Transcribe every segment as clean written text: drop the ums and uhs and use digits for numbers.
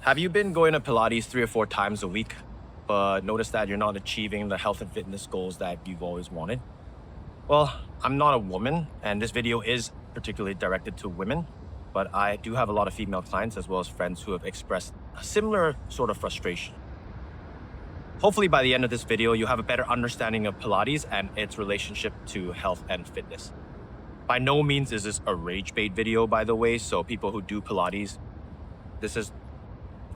Have you been going to Pilates 3 or 4 times a week, but notice that you're not achieving the health and fitness goals that you've always wanted? Well, I'm not a woman, and this video is particularly directed to women, but I do have a lot of female clients as well as friends who have expressed a similar sort of frustration. Hopefully, by the end of this video, you'll have a better understanding of Pilates and its relationship to health and fitness. By no means is this a rage bait video, by the way, so people who do Pilates, it's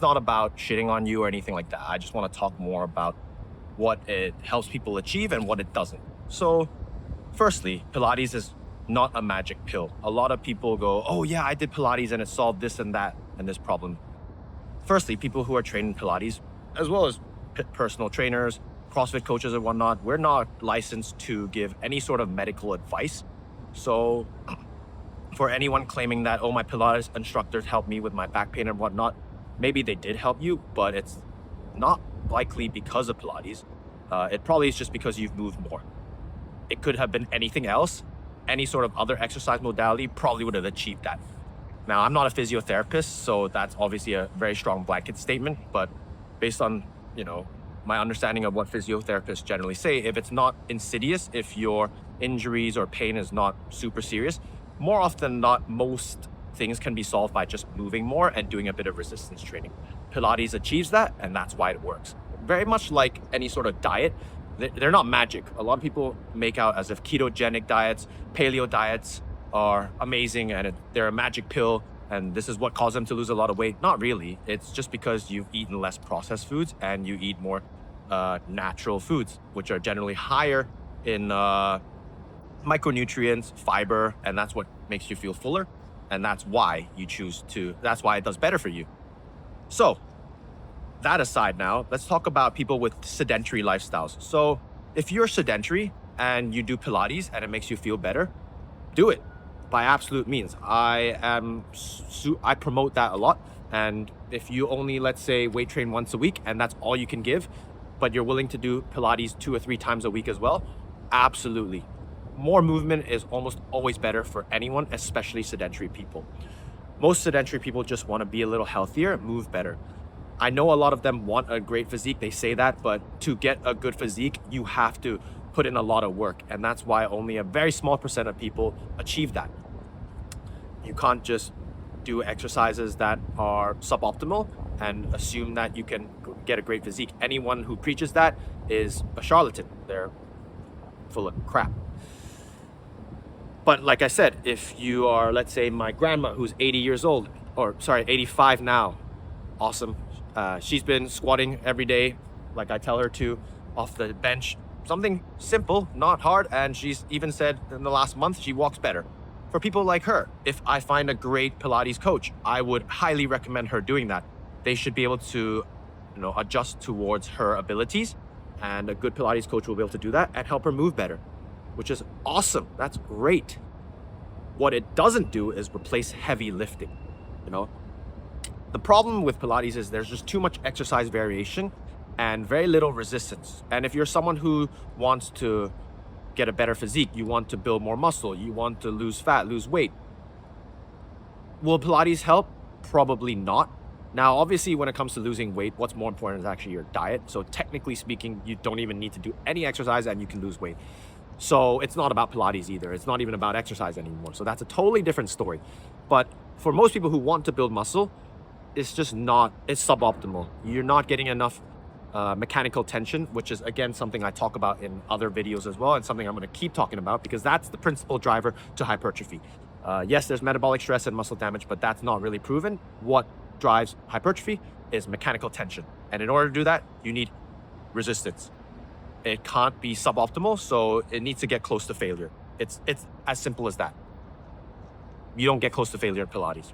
not about shitting on you or anything like that. I just want to talk more about what it helps people achieve and what it doesn't. So, firstly, Pilates is not a magic pill. A lot of people go, oh yeah, I did Pilates and it solved this and that and this problem. Firstly, people who are trained in Pilates, as well as personal trainers, CrossFit coaches and whatnot, we're not licensed to give any sort of medical advice. So for anyone claiming that, oh, my Pilates instructors helped me with my back pain and whatnot, maybe they did help you, but it's not likely because of Pilates. It probably is just because you've moved more. It could have been anything else. Any sort of other exercise modality probably would have achieved that. Now, I'm not a physiotherapist, so that's obviously a very strong blanket statement, but based on, my understanding of what physiotherapists generally say, if it's not insidious, if your injuries or pain is not super serious, more often than not, most things can be solved by just moving more and doing a bit of resistance training. Pilates achieves that, and that's why it works. Very much like any sort of diet, they're not magic. A lot of people make out as if ketogenic diets, paleo diets are amazing and they're a magic pill and this is what caused them to lose a lot of weight. Not really. It's just because you've eaten less processed foods and you eat more natural foods, which are generally higher in micronutrients, fiber, and that's what makes you feel fuller. And that's why that's why it does better for you. So that aside now, let's talk about people with sedentary lifestyles. So if you're sedentary and you do Pilates and it makes you feel better, do it by absolute means. I promote that a lot. And if you only, let's say, weight train once a week and that's all you can give, but you're willing to do Pilates 2 or 3 times a week as well, absolutely. More movement is almost always better for anyone, especially sedentary people. Most sedentary people just want to be a little healthier, move better. I know a lot of them want a great physique, they say that, but to get a good physique, you have to put in a lot of work. And that's why only a very small percent of people achieve that. You can't just do exercises that are suboptimal and assume that you can get a great physique. Anyone who preaches that is a charlatan. They're full of crap. But like I said, if you are, let's say, my grandma who's 85 now, awesome. She's been squatting every day, like I tell her to, off the bench. Something simple, not hard, and she's even said in the last month she walks better. For people like her, if I find a great Pilates coach, I would highly recommend her doing that. They should be able to, adjust towards her abilities, and a good Pilates coach will be able to do that and help her move better, which is awesome. That's great. What it doesn't do is replace heavy lifting. The problem with Pilates is there's just too much exercise variation and very little resistance. And if you're someone who wants to get a better physique, you want to build more muscle, you want to lose fat, lose weight, will Pilates help? Probably not. Now, obviously, when it comes to losing weight, what's more important is actually your diet. So technically speaking, you don't even need to do any exercise and you can lose weight. So it's not about Pilates either. It's not even about exercise anymore. So that's a totally different story. But for most people who want to build muscle, it's suboptimal. You're not getting enough mechanical tension, which is, again, something I talk about in other videos as well, and something I'm going to keep talking about because that's the principal driver to hypertrophy. Yes, there's metabolic stress and muscle damage, but that's not really proven. What drives hypertrophy is mechanical tension. And in order to do that, you need resistance. It can't be suboptimal, so it needs to get close to failure. It's as simple as that. You don't get close to failure at Pilates.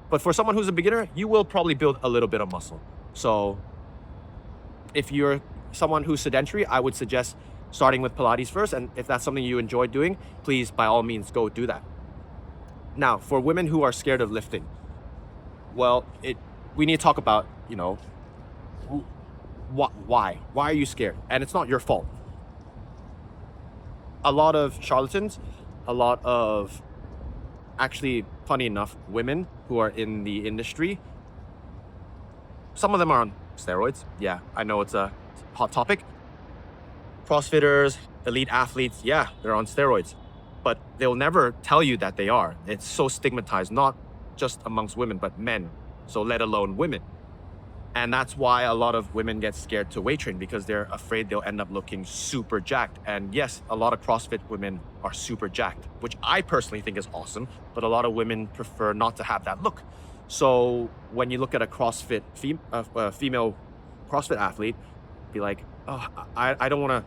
But for someone who's a beginner, you will probably build a little bit of muscle. So if you're someone who's sedentary, I would suggest starting with Pilates first. And if that's something you enjoy doing, please, by all means, go do that. Now, for women who are scared of lifting, well, we need to talk about, why? Why are you scared? And it's not your fault. A lot of charlatans, a lot of actually, funny enough, women who are in the industry Some of them are on steroids. Yeah, I know it's a hot topic. CrossFitters, elite athletes, yeah, they're on steroids, but they'll never tell you that they are. It's so stigmatized, not just amongst women, but men, so let alone women. And that's why a lot of women get scared to weight train, because they're afraid they'll end up looking super jacked. And yes, a lot of CrossFit women are super jacked, which I personally think is awesome, but a lot of women prefer not to have that look. So when you look at a CrossFit female CrossFit athlete, be like, oh, I don't want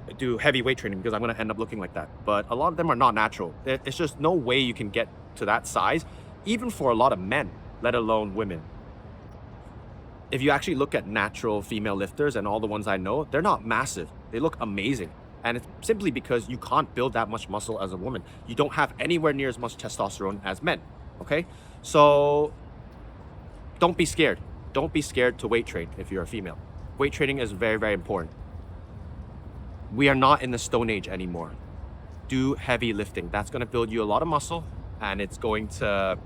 to do heavy weight training because I'm going to end up looking like that. But a lot of them are not natural. It's just no way you can get to that size, even for a lot of men, let alone women. If you actually look at natural female lifters, and all the ones I know, they're not massive. They look amazing. And it's simply because you can't build that much muscle as a woman. You don't have anywhere near as much testosterone as men, okay? So don't be scared. Don't be scared to weight train if you're a female. Weight training is very, very important. We are not in the Stone Age anymore. Do heavy lifting. That's going to build you a lot of muscle, and it's going to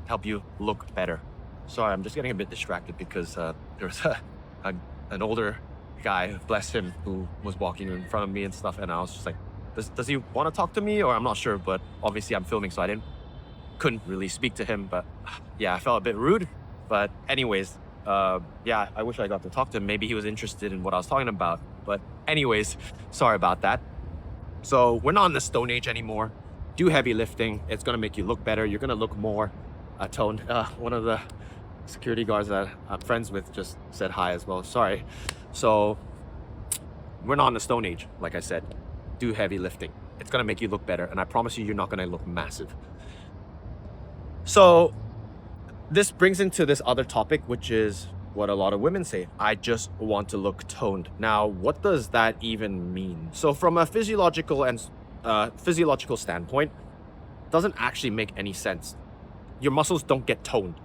help you look better. Sorry, I'm just getting a bit distracted because there was an older guy, bless him, who was walking in front of me and stuff, and I was just like, does he want to talk to me? Or I'm not sure, but obviously I'm filming, so couldn't really speak to him. But yeah, I felt a bit rude. But anyways, yeah, I wish I got to talk to him. Maybe he was interested in what I was talking about. But anyways, sorry about that. So we're not in the Stone Age anymore. Do heavy lifting. It's going to make you look better. You're going to look more toned. One of the security guards that I'm friends with just said hi as well. Sorry. So we're not in the Stone Age, like I said. Do heavy lifting. It's going to make you look better. And I promise you're not going to look massive. So this brings into this other topic, which is what a lot of women say. I just want to look toned. Now, what does that even mean? So from a physiological standpoint, it doesn't actually make any sense. Your muscles don't get toned.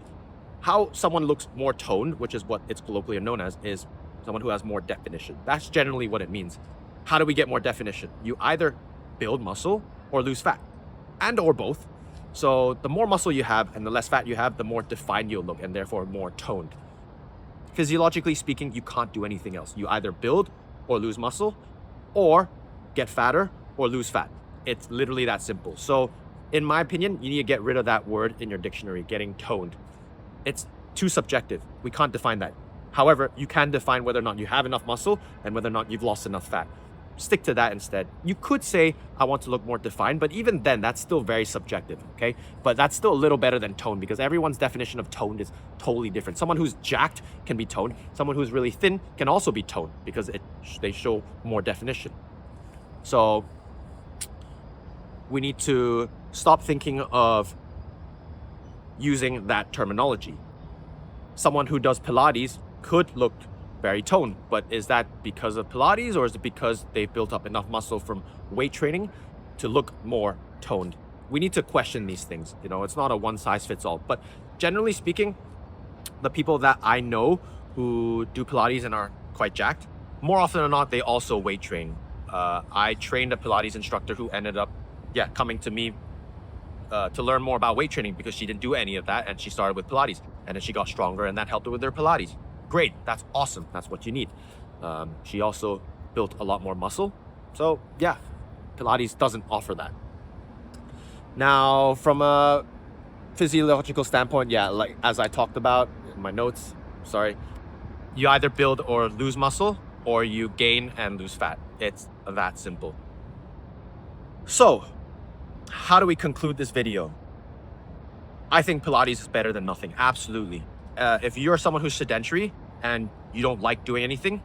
How someone looks more toned, which is what it's colloquially known as, is someone who has more definition. That's generally what it means. How do we get more definition? You either build muscle or lose fat, and or both. So the more muscle you have and the less fat you have, the more defined you'll look, and therefore more toned. Physiologically speaking, you can't do anything else. You either build or lose muscle, or get fatter or lose fat. It's literally that simple. So in my opinion, you need to get rid of that word in your dictionary, getting toned. It's too subjective. We can't define that. However, you can define whether or not you have enough muscle and whether or not you've lost enough fat. Stick to that instead. You could say, I want to look more defined, but even then, that's still very subjective, okay? But that's still a little better than toned, because everyone's definition of toned is totally different. Someone who's jacked can be toned. Someone who's really thin can also be toned, because they show more definition. So we need to stop thinking of using that terminology. Someone who does Pilates could look very toned, but is that because of Pilates, or is it because they've built up enough muscle from weight training to look more toned? We need to question these things. You know, it's not a one size fits all, but generally speaking, the people that I know who do Pilates and are quite jacked, more often than not, they also weight train. I trained a Pilates instructor who ended up, coming to me to learn more about weight training, because she didn't do any of that, and she started with Pilates, and then she got stronger, and that helped her with her Pilates. Great, that's awesome. That's what you need. She also built a lot more muscle. So yeah, Pilates doesn't offer that. Now, from a physiological standpoint, like as I talked about in my notes, you either build or lose muscle, or you gain and lose fat. It's that simple. So how do we conclude this video? I think Pilates is better than nothing. Absolutely. If you're someone who's sedentary and you don't like doing anything,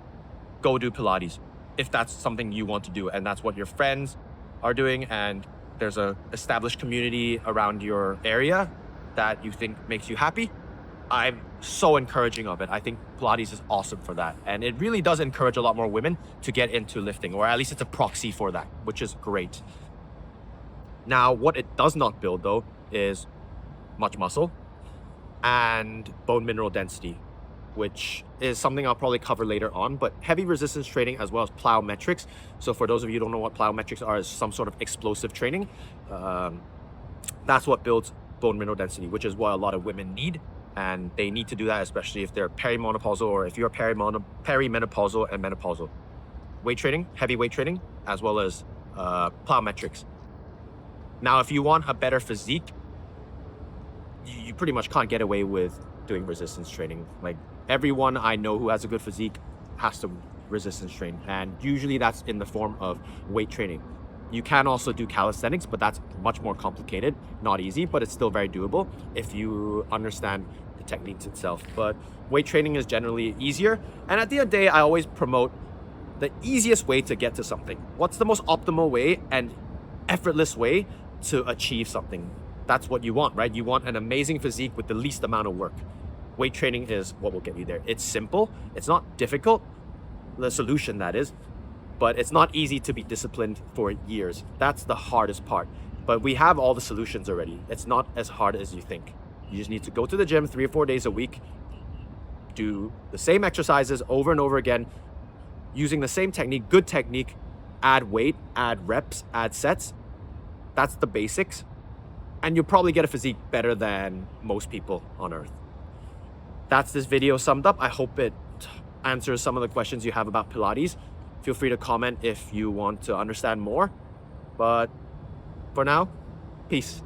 go do Pilates. If that's something you want to do, and that's what your friends are doing, and there's a established community around your area that you think makes you happy, I'm so encouraging of it. I think Pilates is awesome for that. And it really does encourage a lot more women to get into lifting, or at least it's a proxy for that, which is great. Now, what it does not build though is much muscle and bone mineral density, which is something I'll probably cover later on. But heavy resistance training, as well as plyometrics. So for those of you who don't know what plyometrics are, is some sort of explosive training. That's what builds bone mineral density, which is what a lot of women need. And they need to do that, especially if they're perimenopausal or if you're perimenopausal and menopausal. Weight training, heavy weight training, as well as plyometrics. Now, if you want a better physique, you pretty much can't get away with doing resistance training. Like everyone I know who has a good physique has to resistance train, and usually that's in the form of weight training. You can also do calisthenics, but that's much more complicated, not easy, but it's still very doable if you understand the techniques itself. But weight training is generally easier, and at the end of the day, I always promote the easiest way to get to something. What's the most optimal way and effortless way to achieve something? That's what you want, right? You want an amazing physique with the least amount of work. Weight training is what will get you there. It's simple, it's not difficult, the solution that is, but it's not easy to be disciplined for years. That's the hardest part. But we have all the solutions already. It's not as hard as you think. You just need to go to the gym 3 or 4 days a week, do the same exercises over and over again, using the same technique, good technique, add weight, add reps, add sets. That's the basics. And you'll probably get a physique better than most people on earth. That's this video summed up. I hope it answers some of the questions you have about Pilates. Feel free to comment if you want to understand more. But for now, peace.